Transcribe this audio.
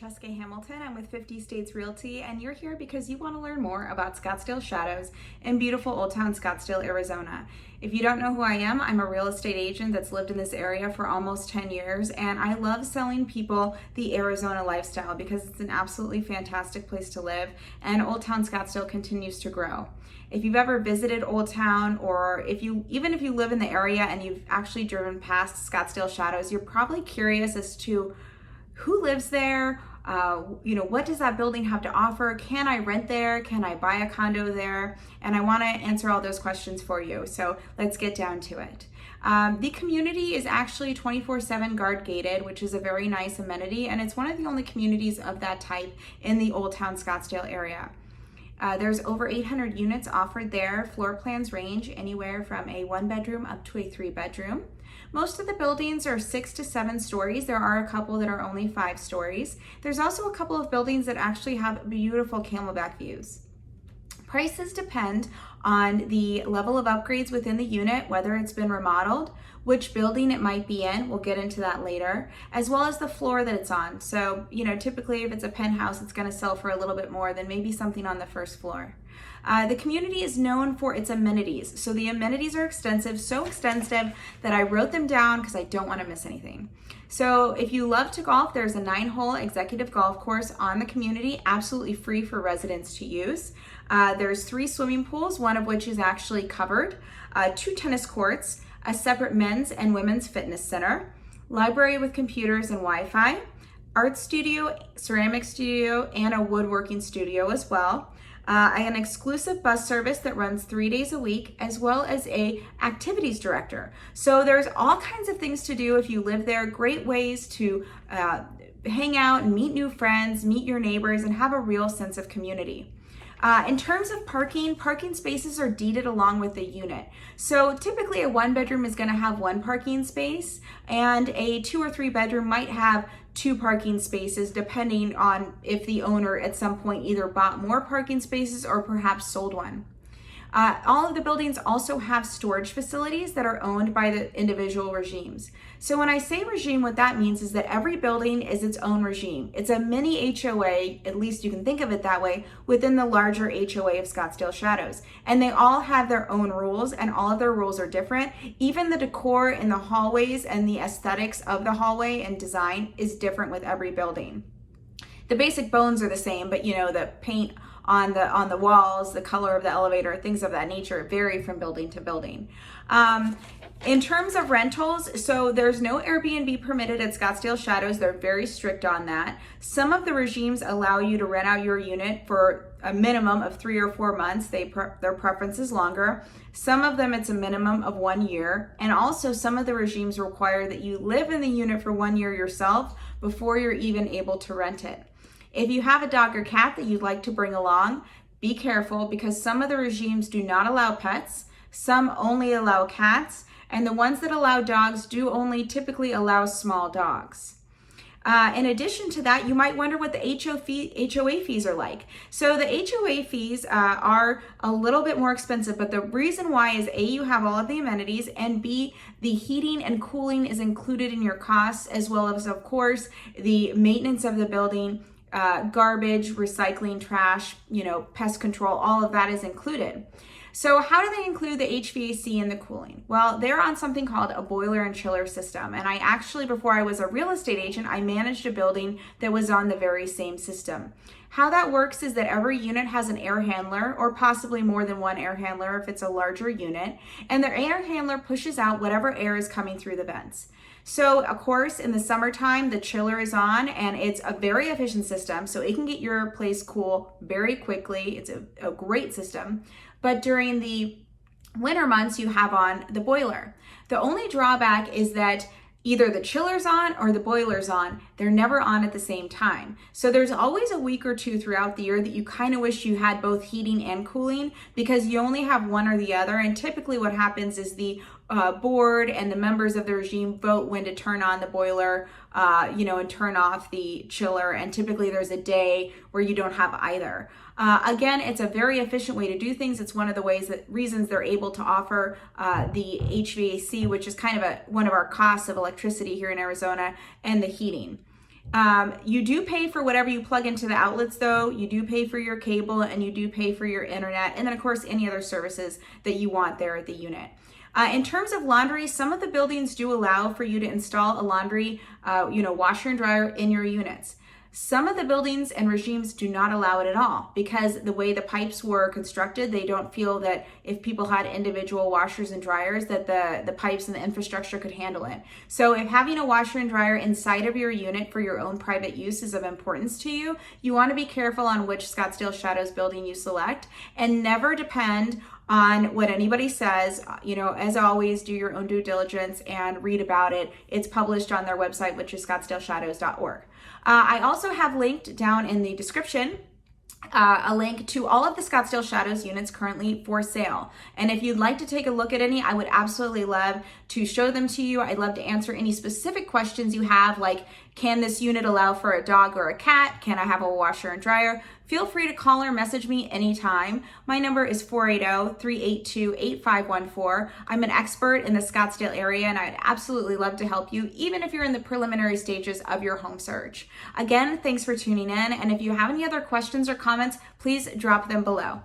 Francesca Hamilton. I'm with 50 States Realty, and you're here because you want to learn more about Scottsdale Shadows in beautiful Old Town Scottsdale, Arizona. If you don't know who I am, I'm a real estate agent that's lived in this area for almost 10 years, and I love selling people the Arizona lifestyle because it's an absolutely fantastic place to live, and Old Town Scottsdale continues to grow. If you've ever visited Old Town, or even if you live in the area and you've actually driven past Scottsdale Shadows, you're probably curious as to who lives there. What does that building have to offer? Can I rent there? Can I buy a condo there? And I want to answer all those questions for you. So let's get down to it. The community is actually 24/7 guard gated, which is a very nice amenity, and it's one of the only communities of that type in the Old Town Scottsdale area. There's over 800 units offered there. Floor plans range anywhere from a 1-bedroom up to a 3-bedroom. Most of the buildings are 6 to 7 stories. There are a couple that are only 5 stories. There's also a couple of buildings that actually have beautiful camelback views. Prices depend on the level of upgrades within the unit, whether it's been remodeled, which building it might be in, we'll get into that later, as well as the floor that it's on. So, typically if it's a penthouse, it's gonna sell for a little bit more than maybe something on the first floor. The community is known for its amenities. So the amenities are extensive, so extensive that I wrote them down because I don't want to miss anything. So if you love to golf, there's a 9-hole executive golf course on the community, absolutely free for residents to use. There's 3 swimming pools, one of which is actually covered, 2 tennis courts, a separate men's and women's fitness center, library with computers and Wi-Fi, art studio, ceramic studio, and a woodworking studio as well. An exclusive bus service that runs 3 days a week, as well as a activities director. So there's all kinds of things to do if you live there, great ways to hang out and meet new friends, meet your neighbors, and have a real sense of community. In terms of parking spaces are deeded along with the unit. So typically a 1-bedroom is going to have 1 parking space, and a 2 or 3 bedroom might have 2 parking spaces, depending on if the owner at some point either bought more parking spaces or perhaps sold one. All of the buildings also have storage facilities that are owned by the individual regimes. So when I say regime, what that means is that every building is its own regime. It's a mini HOA, at least you can think of it that way, within the larger HOA of Scottsdale Shadows. And they all have their own rules, and all of their rules are different. Even the decor in the hallways and the aesthetics of the hallway and design is different with every building. The basic bones are the same, but the paint on the walls, the color of the elevator, things of that nature vary from building to building. In terms of rentals, so there's no Airbnb permitted at Scottsdale Shadows. They're very strict on that. Some of the regimes allow you to rent out your unit for a minimum of 3 or 4 months. Their preference is longer. Some of them, it's a minimum of 1 year. And also some of the regimes require that you live in the unit for 1 year yourself before you're even able to rent it. If you have a dog or cat that you'd like to bring along, be careful because some of the regimes do not allow pets, some only allow cats, and the ones that allow dogs do only typically allow small dogs. In addition to that, you might wonder what the HOA fees are like. So the HOA fees are a little bit more expensive, but the reason why is A, you have all of the amenities, and B, the heating and cooling is included in your costs, as well as, of course, the maintenance of the building, garbage, recycling, trash, pest control, all of that is included. So how do they include the HVAC and the cooling? Well, they're on something called a boiler and chiller system. And I actually, before I was a real estate agent, I managed a building that was on the very same system. How that works is that every unit has an air handler, or possibly more than one air handler if it's a larger unit, and the air handler pushes out whatever air is coming through the vents. So of course, in the summertime, the chiller is on, and it's a very efficient system, so it can get your place cool very quickly. It's a great system. But during the winter months, you have on the boiler. The only drawback is that either the chiller's on or the boiler's on. They're never on at the same time. So there's always a week or two throughout the year that you kind of wish you had both heating and cooling, because you only have one or the other. And typically what happens is the board and the members of the regime vote when to turn on the boiler, and turn off the chiller. And typically there's a day where you don't have either. Again, it's a very efficient way to do things. It's one of the reasons they're able to offer the HVAC, which is kind of one of our costs of electricity here in Arizona, and the heating. You do pay for whatever you plug into the outlets though. You do pay for your cable and you do pay for your internet. And then of course, any other services that you want there at the unit. In terms of laundry, some of the buildings do allow for you to install a laundry, washer and dryer in your units. Some of the buildings and regimes do not allow it at all because the way the pipes were constructed, they don't feel that if people had individual washers and dryers that the pipes and the infrastructure could handle it. So if having a washer and dryer inside of your unit for your own private use is of importance to you, you want to be careful on which Scottsdale Shadows building you select and never depend on what anybody says. As always, do your own due diligence and read about it. It's published on their website, which is scottsdaleshadows.org. I also have linked down in the description a link to all of the Scottsdale Shadows units currently for sale. And if you'd like to take a look at any, I would absolutely love to show them to you. I'd love to answer any specific questions you have, like, can this unit allow for a dog or a cat? Can I have a washer and dryer? Feel free to call or message me anytime. My number is 480-382-8514. I'm an expert in the Scottsdale area and I'd absolutely love to help you, even if you're in the preliminary stages of your home search. Again, thanks for tuning in. And if you have any other questions or comments, please drop them below.